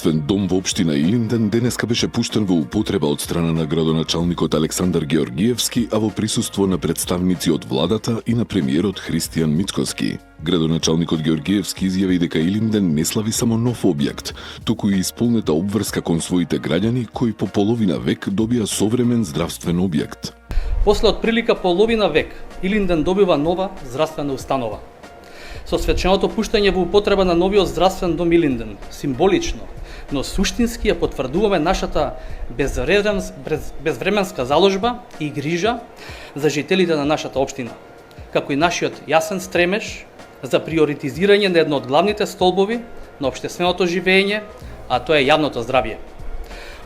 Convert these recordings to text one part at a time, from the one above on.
здравствен дом во општина Илинден денеска беше пуштен во употреба од страна на градоначалникот Александар Георгиевски, а во присуство на представници од владата и на премиерот Христијан Мицкоски. Градоначалникот Георгиевски изјави дека Илинден не слави само нов објект, туку и исполнета обврска кон своите граѓани кои по половина век добија современ здравствен објект. После отприлика половина век, Илинден добива нова здравствена установа. Со свеченото пуштање во употреба на новиот здравствен дом Илинден, символично, но суштински ја потврдуваме нашата безвременска заложба и грижа за жителите на нашата општина, како и нашиот јасен стремеж за приоритизирање на едно од главните столбови на општественото живење, а тоа е јавното здравје.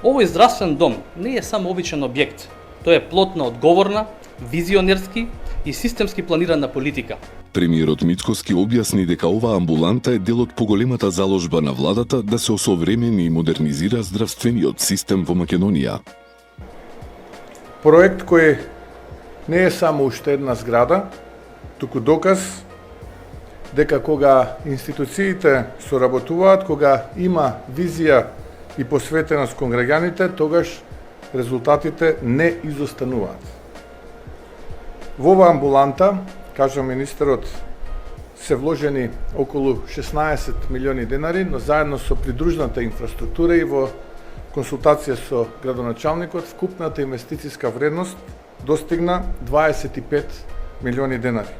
Овој здравствен дом не е само обичен објект, тој е плод на одговорна, визионерски и системски планирана политика. Премиерот Мицкоски објасни дека оваа амбуланта е дел од поголемата заложба на владата да се осовремени и модернизира здравствениот систем во Македонија. Проект кој не е само уште една зграда, туку доказ дека кога институциите соработуваат, кога има визија и посветеност кон граѓаните, тогаш резултатите не изостануваат. Во оваа амбуланта, кажа министерот, се вложени околу 16 милиони денари, но заедно со придружната инфраструктура и во консултација со градоначалникот, вкупната инвестициска вредност достигна 25 милиони денари.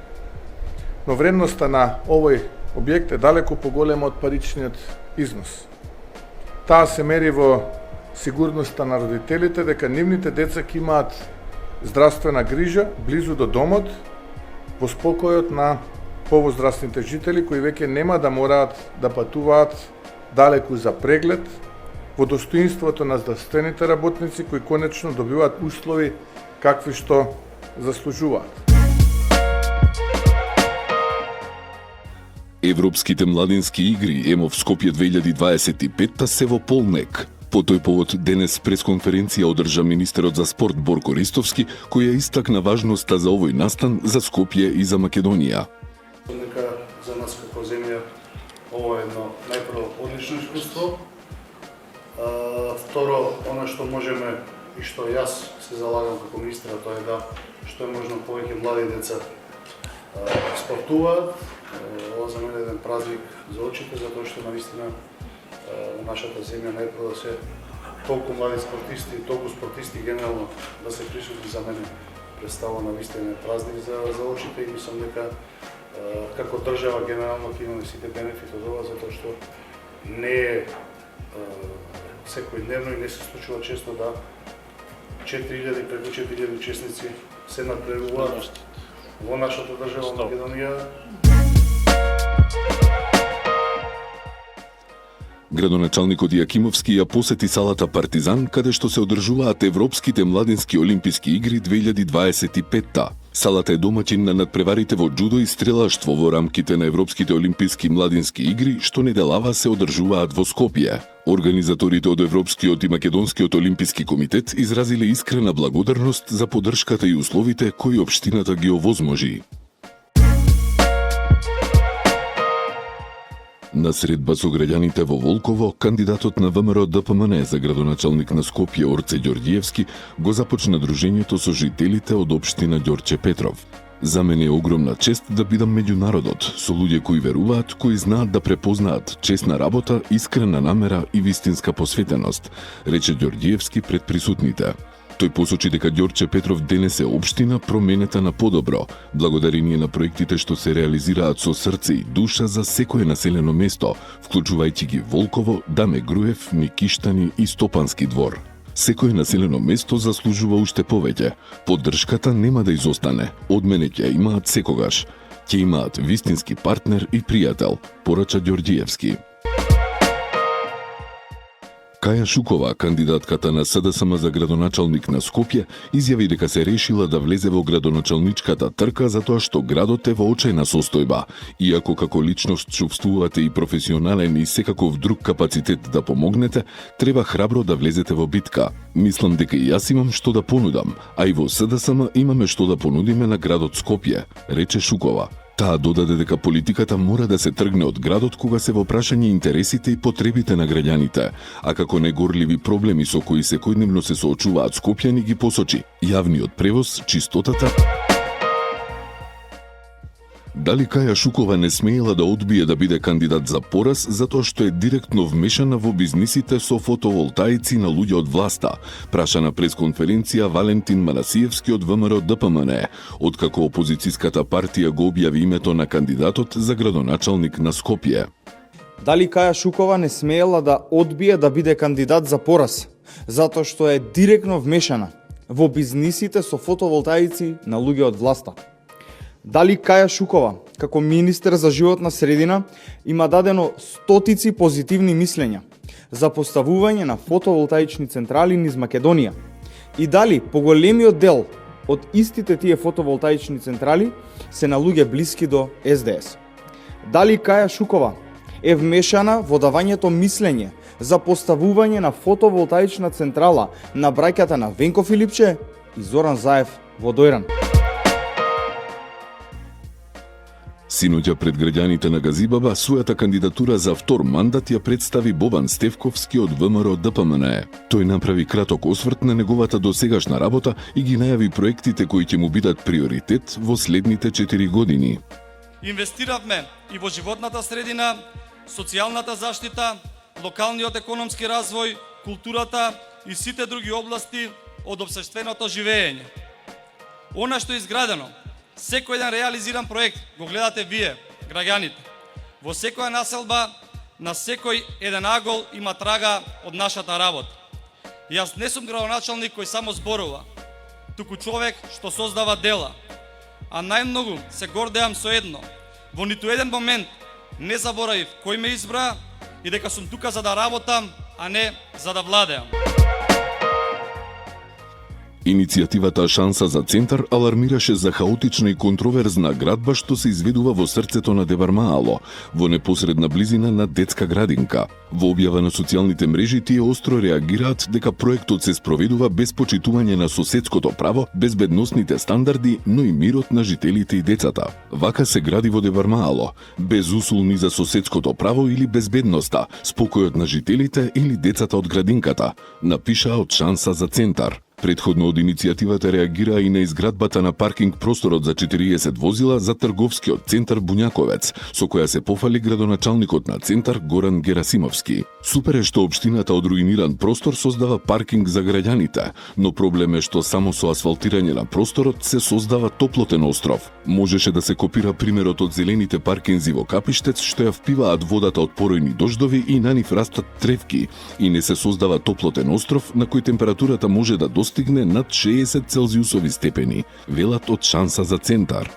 Но вредноста на овој објект е далеку поголема од паричниот износ. Таа се мери во сигурноста на родителите дека нивните деца ќе имаат здравствена грижа близу до домот, во спокојот на повозрастните жители кои веќе нема да мораат да патуваат далеку за преглед, во достоинството на здравствените работници кои конечно добиваат услови какви што заслужуваат. Европските младински игри ЕМОВ Скопје 2025 се во полнек. По тој повод денес пресконференција одржа министерот за спорт Борко Ристовски, кој ја истакна важноста за овој настан за Скопје и за Македонија. Дека за нас како земја ова е едно најпрво одлично искуство. Второ, она што можеме и што јас се залагам како министер, тоа е да што е можно повеќе млади деца спортуваат. Ова за мене е еден празник за очите, затоа што навистина во нашата земја најпрво да се толку млади спортисти, толку спортисти генерално да се присутни, за мене представува навистина празник за очите и мислам дека како држава генерално ќе имаме сите бенефит од ова, затоа што не е секојдневно и не се случува често да 4000, преку 4000 учесници се надпреваруваат во нашата држава Македонија. Градоначалникот Јакимовски ја посети салата Партизан, каде што се одржуваат Европските младински олимписки игри 2025. Салата е домаќин на надпреварите во џудо и стрелаштво во рамките на Европските олимписки младински игри, што неделава се одржуваат во Скопје. Организаторите од Европскиот и Македонскиот олимписки комитет изразиле искрена благодарност за поддршката и условите кои општината ги овозможи. На средба со граѓаните во Волково, кандидатот на ВМРО ДПМН за градоначалник на Скопје Орце Ѓорѓиевски го започна дружењето со жителите од општина Ѓорче Петров. За мене е огромна чест да бидам меѓу народот, со луѓе кои веруваат, кои знаат да препознаат честна работа, искрена намера и вистинска посветеност, рече Ѓорѓиевски пред присутните. Тој посочи дека Ѓорче Петров денес е општина променета на подобро, благодарение на проектите што се реализираат со срце и душа за секое населено место, вклучувајќи ги Волково, Даме Груев, Микиштани и Стопански двор. Секое населено место заслужува уште повеќе. Поддршката нема да изостане. Од мене ќе имаат секогаш. Ќе имаат вистински партнер и пријател, порача Ѓорѓиевски. Каја Шукова, кандидатката на СДСМ за градоначалник на Скопје, изјави дека се решила да влезе во градоначалничката трка затоа што градот е во очајна состојба. Иако како личност чувствувате и професионален и секаков друг капацитет да помогнете, треба храбро да влезете во битка. Мислам дека и јас имам што да понудам, а и во СДСМ имаме што да понудиме на градот Скопје, рече Шукова. Таа додаде дека политиката мора да се тргне од градот кога се во прашање интересите и потребите на граѓаните, а како негорливи проблеми со кои секојдневно се соочуваат скопјани ги посочи јавниот превоз, чистотата. Дали Каја Шукова не смеела да одбие да биде кандидат за пораз затоа што е директно вмешана во бизнисите со фотоволтаици на луѓе од власта, праша на пресконференција Валентин Манасиевски од ВМРО ДПМН, откако опозицијската партија го објави името на кандидатот за градоначалник на Скопје. Дали Каја Шукова не смеела да одбие да биде кандидат за пораз затоа што е директно вмешана во бизнисите со фотоволтаици на луѓе од власта? Дали Каја Шукова, како министер за животна средина, има дадено стотици позитивни мислења за поставување на фотоволтаични централи низ Македонија? И дали поголемиот дел од истите тие фотоволтаични централи се на луѓе блиски до СДС? Дали Каја Шукова е вмешана во давањето мислење за поставување на фотоволтаична централа на браќата на Венко Филипче и Зоран Заев во Дојран? Синоќа пред граѓаните на Газибаба својата кандидатура за втор мандат ја представи Бобан Стевковски од ВМРО ДПМН. Тој направи краток осврт на неговата досегашна работа и ги најави проектите кои ќе му бидат приоритет во следните 4 години. Инвестиравме и во животната средина, социјалната заштита, локалниот економски развој, културата и сите други области од општественото живење. Она што е изградено, секој еден реализиран проект го гледате вие, граѓаните. Во секоја населба, на секој еден агол има трага од нашата работа. Јас не сум градоначалник кој само зборува, туку човек што создава дела. А најмногу се гордеам со едно. Во ниту еден момент не заборавив кој ме избра и дека сум тука за да работам, а не за да владеам. Иницијативата Шанса за центар алармираше за хаотична и контроверзна градба што се изведува во срцето на Девармаало, во непосредна близина на детска градинка. Во објава на социјалните мрежи тие остро реагираат дека проектот се спроведува без почитување на соседското право, безбедносните стандарди, но и мирот на жителите и децата. Вака се гради во Девармаало, без усул за соседското право или безбедноста, спокојот на жителите или децата од градинката, напиша од Шанса за центар. Предходно од иницијативата реагира и на изградбата на паркинг просторот за 40 возила за трговскиот центар Буњаковец, со која се пофали градоначалникот на центар Горан Герасимовски. Супер е што општината од руиниран простор создава паркинг за граѓаните, но проблем е што само со асфалтирање на просторот се создава топлотен остров. Можеше да се копира примерот од зелените паркинзи во Капиштец што ја впиваат водата од поројни дождови и на нив растат тревки и не се создава топлотен остров на кој температурата може да достигне над 60 целзиусови степени, велат од Шанса за центар.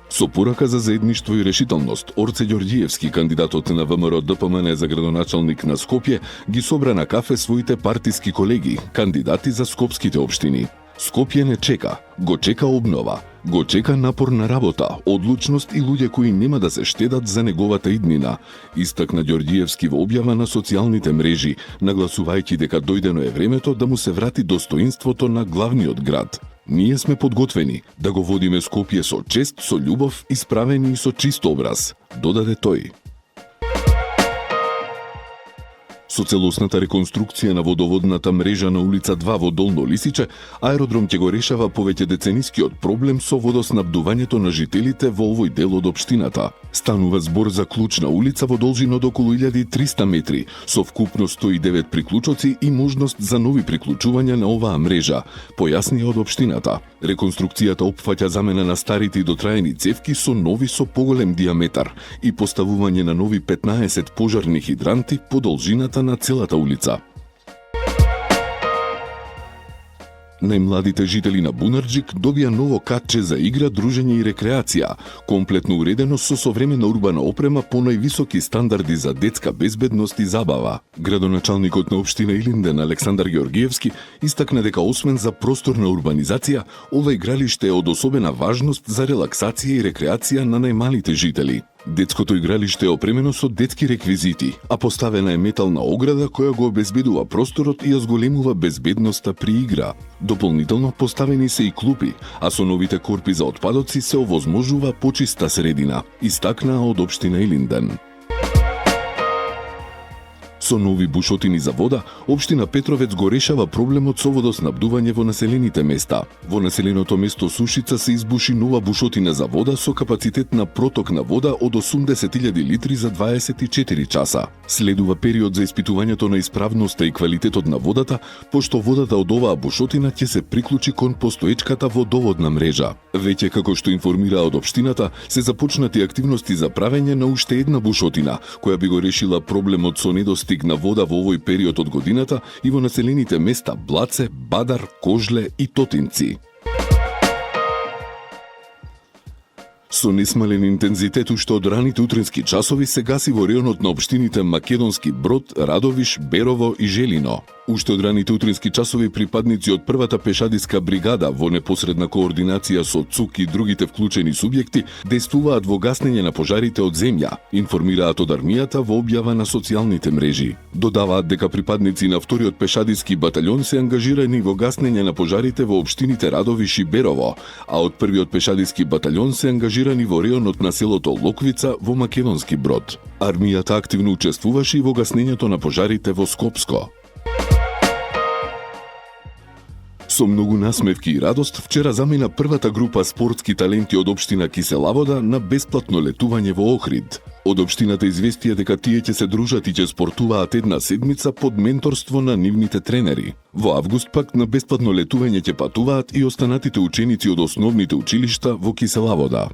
Со порака за заедништво и решителност, Орце Ѓорѓиевски, кандидатот на ВМРО ДПМН за градоначалник на Скопје, ги собра на кафе своите партиски колеги, кандидати за скопските општини. Скопје не чека, го чека обнова, го чека напорна работа, одлучност и луѓе кои нема да се штедат за неговата иднина, истакна Ѓорѓиевски во објава на социјалните мрежи, нагласувајќи дека дојдено е времето да му се врати достоинството на главниот град. Ние сме подготвени да го водиме Скопје со чест, со љубов, исправени и со чист образ, додаде тој. Со целосната реконструкција на водоводната мрежа на улица 2 во Долно Лисиче, аеродром ќе го решава повеќе деценискиот проблем со водоснабдувањето на жителите во овој дел од општината. Станува збор за клучна улица во должина од околу 1300 метри, со вкупно 109 приклучоци и можност за нови приклучувања на оваа мрежа, појасни од општината. Реконструкцијата опфаќа замена на старите и дотраени цевки со нови со поголем диаметар и поставување на нови 15 пожарни хидранти по должината на целата улица. Најмладите жители на Бунарџик добија ново катче за игра, дружење и рекреација, комплетно уредено со современа урбана опрема по највисоки стандарди за детска безбедност и забава. Градоначалникот на општина Илинден Александар Ѓорѓиевски истакна дека освен за просторна урбанизација, ова игралиште е од особена важност за релаксација и рекреација на најмалите жители. Детското игралиште е опремено со детски реквизити, а поставена е метална ограда која го обезбедува просторот и ја зголемува безбедноста при игра. Дополнително поставени се и клупи, а со новите корпи за отпадоци се овозможува почиста средина, истакнаа од општина Илинден. Со нови бушотини за вода, општина Петровец го решава проблемот со водоснабдување во населените места. Во населеното место Сушица се избуши нова бушотина за вода со капацитет на проток на вода од 80.000 литри за 24 часа. Следува период за испитувањето на исправноста и квалитетот на водата, пошто водата од оваа бушотина ќе се приклучи кон постоечката водоводна мрежа. Веќе како што информира од општината, се започнати активности за правење на уште една бушотина, која би го решила проблемот со недостиг на вода во овој период од годината и во населените места Блаце, Бадар, Кожле и Тотинци. Со несмален интензитет уште од раните утрински часови се гаси во реонот на општините Македонски Брод, Радовиш, Берово и Желино. Уште од раните утрински часови припадници од првата пешадиска бригада во непосредна координација со ЦУК и другите вклучени субјекти действуваат во гаснење на пожарите од земја, информираат од армијата во објава на социјалните мрежи. Додаваат дека припадници на вториот пешадиски баталјон се ангажирани во гаснење на пожарите во општините Радовиш и Берово, а од првиот пешадиски баталјон се ангажирани во реонот на селото Локвица во Македонски Брод. Армијата активно учествуваше и во гаснењето на пожарите во Скопско. Со многу насмевки и радост, вчера замина првата група спортски таленти од општина Киселавода на бесплатно летување во Охрид. Од општината известија дека тие ќе се дружат и ќе спортуваат една седмица под менторство на нивните тренери. Во август пак на бесплатно летување ќе патуваат и останатите ученици од основните училишта во Киселавода.